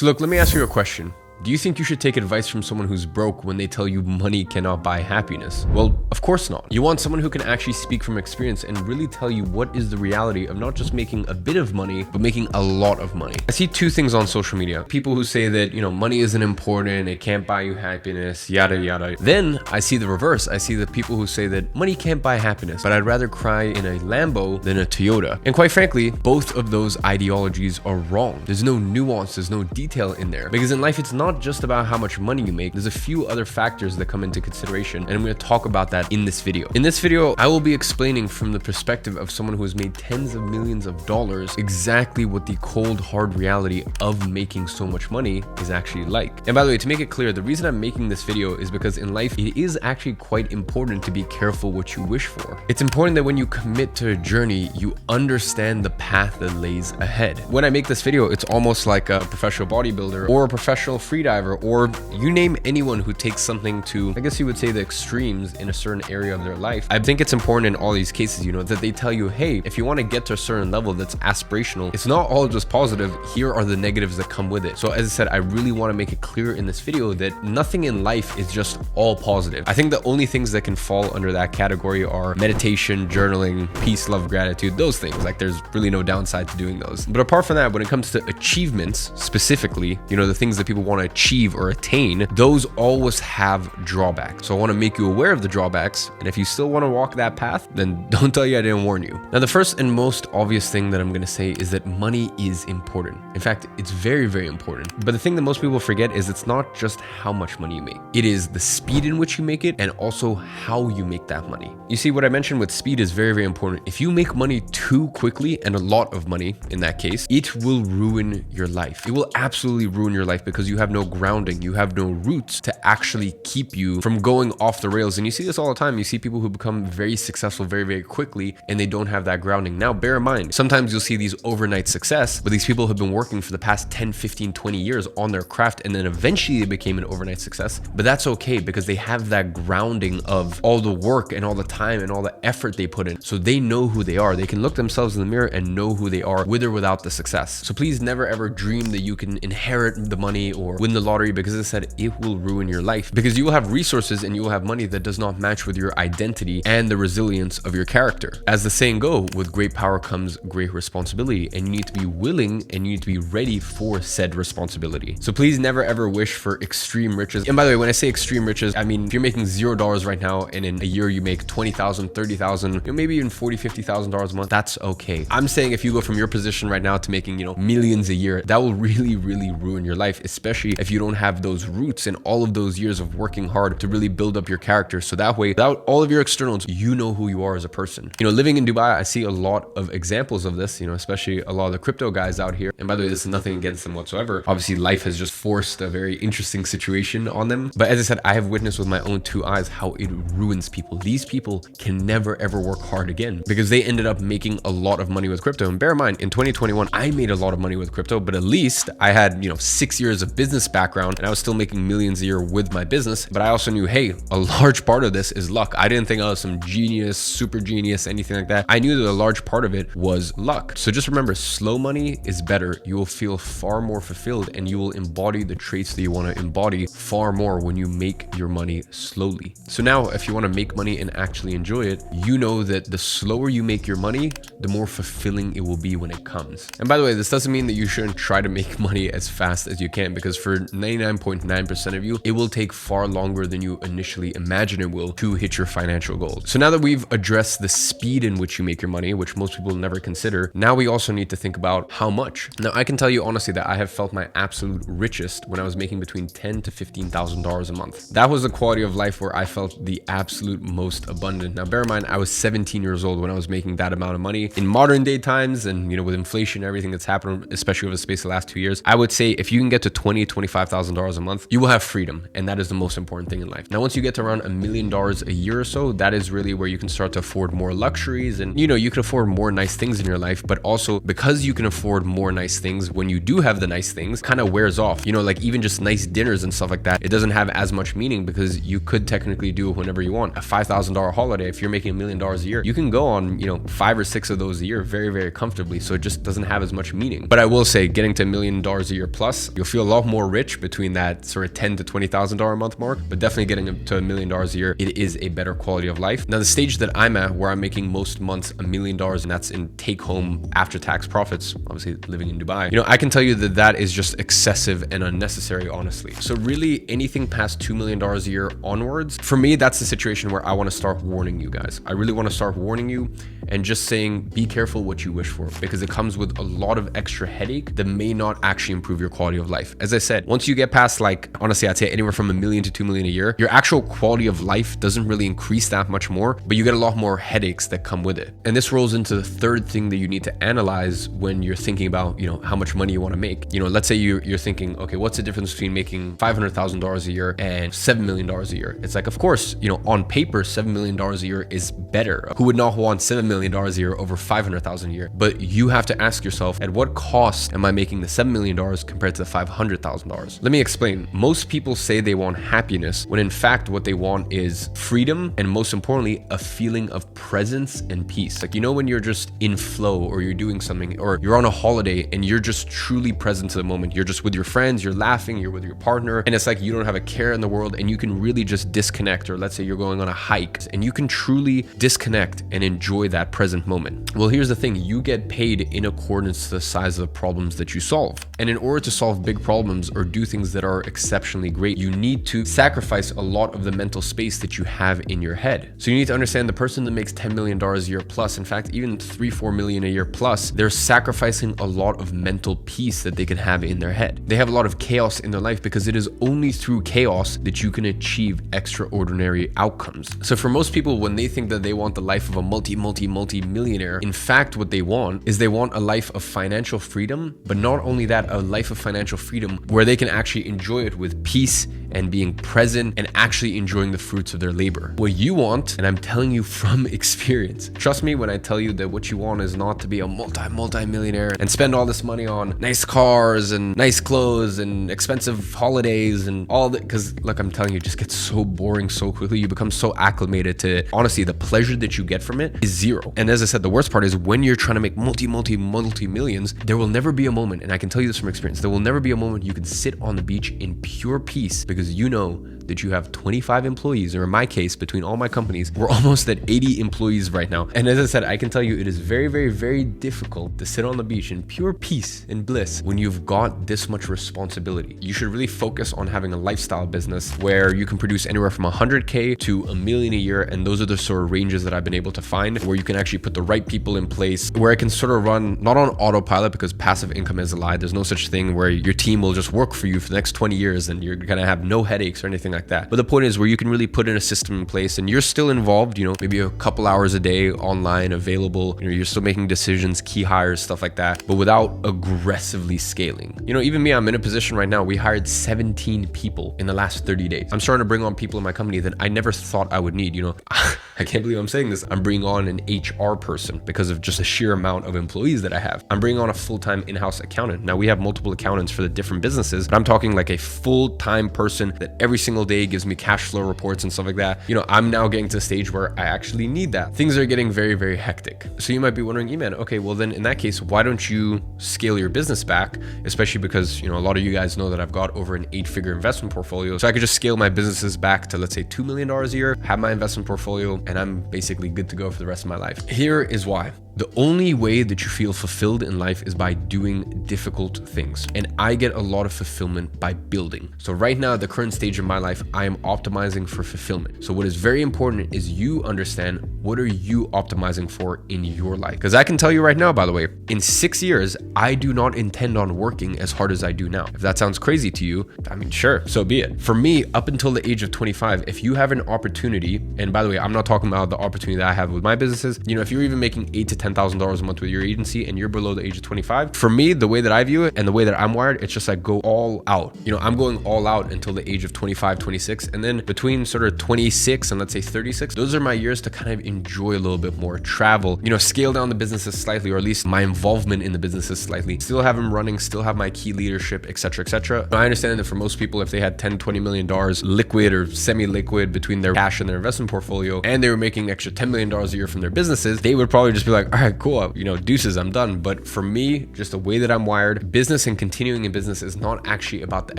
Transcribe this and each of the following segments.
So look, let me ask you a question. Do you think you should take advice from someone who's broke when they tell you money cannot buy happiness? Well, of course not. You want someone who can actually speak from experience and really tell you what is the reality of not just making a bit of money, but making a lot of money. I see two things on social media. People who say that, money isn't important, it can't buy you happiness, yada, yada. Then I see the reverse. I see the people who say that money can't buy happiness, but I'd rather cry in a Lambo than a Toyota. And quite frankly, both of those ideologies are wrong. There's no nuance, there's no detail in there. Because in life, it's not just about how much money you make. There's a few other factors that come into consideration, and I'm going to talk about that in this video. In this video, I will be explaining from the perspective of someone who has made tens of millions of dollars exactly what the cold, hard reality of making so much money is actually like. And by the way, to make it clear, the reason I'm making this video is because in life, it is actually quite important to be careful what you wish for. It's important that when you commit to a journey, you understand the path that lays ahead. When I make this video, it's almost like a professional bodybuilder or a professional freediver, or you name anyone who takes something to, I guess you would say, the extremes in a certain area of their life. I think it's important in all these cases, that they tell you, hey, if you want to get to a certain level that's aspirational, it's not all just positive. Here are the negatives that come with it. So as I said, I really want to make it clear in this video that nothing in life is just all positive. I think the only things that can fall under that category are meditation, journaling, peace, love, gratitude, those things. Like there's really no downside to doing those. But apart from that, when it comes to achievements specifically, the things that people want to achieve or attain, those always have drawbacks. So I want to make you aware of the drawbacks, and if you still want to walk that path, then don't tell you I didn't warn you. Now, the first and most obvious thing that I'm going to say is that money is important. In fact, it's very, very important. But the thing that most people forget is it's not just how much money you make. It is the speed in which you make it and also how you make that money. You see, what I mentioned with speed is very, very important. If you make money too quickly, and a lot of money in that case, it will ruin your life. It will absolutely ruin your life because you have no grounding, you have no roots to actually keep you from going off the rails. And you see this all the time. You see people who become very successful very, very quickly and they don't have that grounding. Now, bear in mind, sometimes you'll see these overnight success, but these people have been working for the past 10, 15, 20 years on their craft, and then eventually they became an overnight success. But that's okay because they have that grounding of all the work and all the time and all the effort they put in. So they know who they are. They can look themselves in the mirror and know who they are with or without the success. So please never ever dream that you can inherit the money or win the lottery, because as I said, it will ruin your life, because you will have resources and you will have money that does not match with your identity and the resilience of your character. As the saying go, with great power comes great responsibility, and you need to be willing and you need to be ready for said responsibility. So please never ever wish for extreme riches. And by the way, when I say extreme riches, I mean, if you're making $0 right now and in a year you make $20,000, $30,000, maybe even $40,000, $50,000 a month, that's okay. I'm saying if you go from your position right now to making, millions a year, that will really, really ruin your life, especially if you don't have those roots and all of those years of working hard to really build up your character. So that way, without all of your externals, you know who you are as a person. Living in Dubai, I see a lot of examples of this, especially a lot of the crypto guys out here. And by the way, this is nothing against them whatsoever. Obviously, life has just forced a very interesting situation on them. But as I said, I have witnessed with my own two eyes how it ruins people. These people can never ever work hard again because they ended up making a lot of money with crypto. And bear in mind, in 2021, I made a lot of money with crypto, but at least I had, 6 years of business background and I was still making millions a year with my business. But I also knew, hey, a large part of this is luck. I didn't think I was some genius, super genius, anything like that. I knew that a large part of it was luck. So just remember, slow money is better. You will feel far more fulfilled and you will embody the traits that you want to embody far more when you make your money slowly. So now, if you want to make money and actually enjoy it, you know that the slower you make your money, the more fulfilling it will be when it comes. And by the way, this doesn't mean that you shouldn't try to make money as fast as you can, because for 99.9% of you, it will take far longer than you initially imagine it will to hit your financial goals. So now that we've addressed the speed in which you make your money, which most people never consider, now we also need to think about how much. Now, I can tell you honestly that I have felt my absolute richest when I was making between $10,000 to $15,000 a month. That was the quality of life where I felt the absolute most abundant. Now, bear in mind, I was 17 years old when I was making that amount of money. In modern day times, and with inflation and everything that's happened, especially over the space of the last 2 years, I would say if you can get to $20,000 to $25,000 a month, you will have freedom. And that is the most important thing in life. Now, once you get to around $1 million a year or so, that is really where you can start to afford more luxuries, and you can afford more nice things in your life. But also, because you can afford more nice things, when you do have the nice things, kind of wears off. Like even just nice dinners and stuff like that, it doesn't have as much meaning because you could technically do it whenever you want. A $5,000 holiday, if you're making $1 million a year, you can go on 5 or 6 of those a year very, very comfortably. So it just doesn't have as much meaning. But I will say, getting to $1 million a year plus, you'll feel a lot more rich between that sort of $10,000 to $20,000 a month mark. But definitely getting to $1 million a year, it is a better quality of life. Now, the stage that I'm at, where I'm making most months $1 million, and that's in take home after tax profits, obviously living in Dubai, I can tell you that that is just excessive and unnecessary, honestly. So really, anything past $2 million a year onwards, for me, that's the situation where I want to start warning you guys. I really want to start warning you and just saying, be careful what you wish for, because it comes with a lot of extra headache that may not actually improve your quality of life. As I said, once you get past, honestly, I'd say anywhere from $1 million to $2 million a year, your actual quality of life doesn't really increase that much more, but you get a lot more headaches that come with it. And this rolls into the third thing that you need to analyze when you're thinking about, how much money you want to make. Let's say you're thinking, okay, what's the difference between making $500,000 a year and $7 million a year? It's like, of course, on paper, $7 million a year is better. Who would not want $7 million a year over $500,000 a year? But you have to ask yourself, at what cost am I making the $7 million compared to the $500,000? Let me explain. Most people say they want happiness when in fact what they want is freedom, and most importantly, a feeling of presence and peace. When you're just in flow, or you're doing something, or you're on a holiday and you're just truly present to the moment. You're just with your friends, you're laughing, you're with your partner, and it's like you don't have a care in the world, and you can really just disconnect. Or let's say you're going on a hike and you can truly disconnect and enjoy that present moment. Well, here's the thing. You get paid in accordance to the size of the problems that you solve. And in order to solve big problems or do things that are exceptionally great, you need to sacrifice a lot of the mental space that you have in your head. So you need to understand, the person that makes $10 million a year plus, in fact, even 3-4 million a year plus, they're sacrificing a lot of mental peace that they can have in their head. They have a lot of chaos in their life because it is only through chaos that you can achieve extraordinary outcomes. So for most people, when they think that they want the life of a multi-millionaire, in fact, what they want is they want a life of financial freedom, but not only that, a life of financial freedom where they can actually enjoy it with peace and being present and actually enjoying the fruits of their labor. What you want, and I'm telling you from experience, trust me when I tell you that what you want is not to be a multi-millionaire and spend all this money on nice cars and nice clothes and expensive holidays and all that, because look, I'm telling you, it just gets so boring so quickly. You become so acclimated to, honestly, the pleasure that you get from it is zero. And as I said, the worst part is when you're trying to make multi-millions, there will never be a moment, and I can tell you this from experience, there will never be a moment you can sit on the beach in pure peace, because you know that you have 25 employees, or in my case, between all my companies, we're almost at 80 employees right now. And as I said, I can tell you it is very, very, very difficult to sit on the beach in pure peace and bliss when you've got this much responsibility. You should really focus on having a lifestyle business where you can produce anywhere from 100K to $1 million a year. And those are the sort of ranges that I've been able to find, where you can actually put the right people in place, where I can sort of run, not on autopilot, because passive income is a lie. There's no such thing where your team will just work for you for the next 20 years and you're gonna have no headaches or anything like that. But the point is where you can really put in a system in place and you're still involved, maybe a couple hours a day online available, you're still making decisions, key hires, stuff like that, but without aggressively scaling. Even me, I'm in a position right now, we hired 17 people in the last 30 days. I'm starting to bring on people in my company that I never thought I would need. I can't believe I'm saying this. I'm bringing on an HR person because of just the sheer amount of employees that I have. I'm bringing on a full-time in-house accountant. Now we have multiple accountants for the different businesses, but I'm talking like a full-time person that every single day gives me cash flow reports and stuff like that. I'm now getting to a stage where I actually need that. Things are getting very, very hectic. So you might be wondering, Iman, okay, well then in that case, why don't you scale your business back? Especially because, a lot of you guys know that I've got over an 8-figure investment portfolio. So I could just scale my businesses back to, let's say, $2 million a year, have my investment portfolio, and I'm basically good to go for the rest of my life. Here is why. The only way that you feel fulfilled in life is by doing difficult things. And I get a lot of fulfillment by building. So right now, at the current stage of my life, I am optimizing for fulfillment. So what is very important is you understand what are you optimizing for in your life? Because I can tell you right now, by the way, in 6 years, I do not intend on working as hard as I do now. If that sounds crazy to you, I mean, sure, so be it. For me, up until the age of 25, if you have an opportunity, and by the way, I'm not talking about the opportunity that I have with my businesses, you know, if you're even making $8,000 to $10,000 a month with your agency and you're below the age of 25, for me, the way that I view it and the way that I'm wired, it's just like go all out. You know, I'm going all out until the age of 25, 26, and then between sort of 26 and let's say 36, those are my years to kind of enjoy a little bit more, travel, you know, scale down the businesses slightly, or at least my involvement in the businesses slightly, still have them running, still have my key leadership, etc., etc. I understand that for most people, if they had $10-20 million liquid or semi-liquid between their cash and their investment portfolio, and they were making an extra $10 million a year from their businesses, they would probably just be like, all right, cool, you know, deuces, I'm done. But for me, just the way that I'm wired, business and continuing in business is not actually about the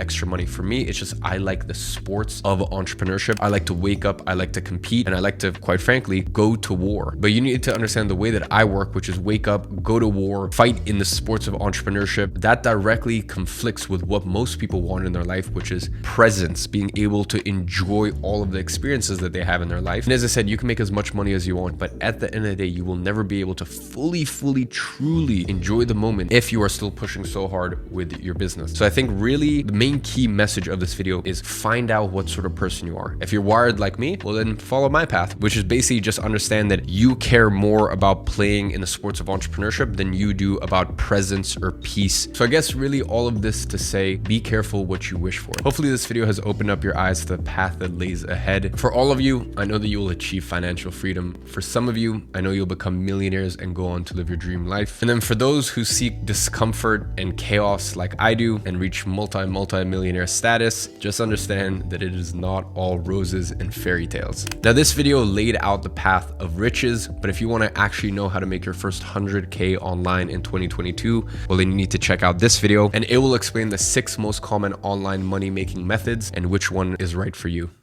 extra money. For me, it's just I like the sports of entrepreneurship. I like to wake up, I like to compete, and I like to, quite frankly, go to war. But you need to understand the way that I work, which is wake up, go to war, fight in the sports of entrepreneurship. That directly conflicts with what most people want in their life, which is presence, being able to enjoy all of the experiences that they have in their life. And as I said, you can make as much money as you want, but at the end of the day, you will never be able to fully, truly enjoy the moment if you are still pushing so hard with your business. So I think really the main key message of this video is find out what sort of person you are. If you're wired like me, well then follow my path, which is basically just understand that you care more about playing in the sports of entrepreneurship than you do about presence or peace. So I guess really all of this to say, be careful what you wish for. Hopefully this video has opened up your eyes to the path that lays ahead. For all of you, I know that you will achieve financial freedom. For some of you, I know you'll become millionaires and go on to live your dream life. And then for those who seek discomfort and chaos like I do and reach multi-millionaire status, just understand that it is not all roses and fairy tales. Now this video laid out the path of riches, but if you want to actually know how to make your first 100K online in 2022, well then you need to check out this video, and it will explain the 6 most common online money making methods and which one is right for you.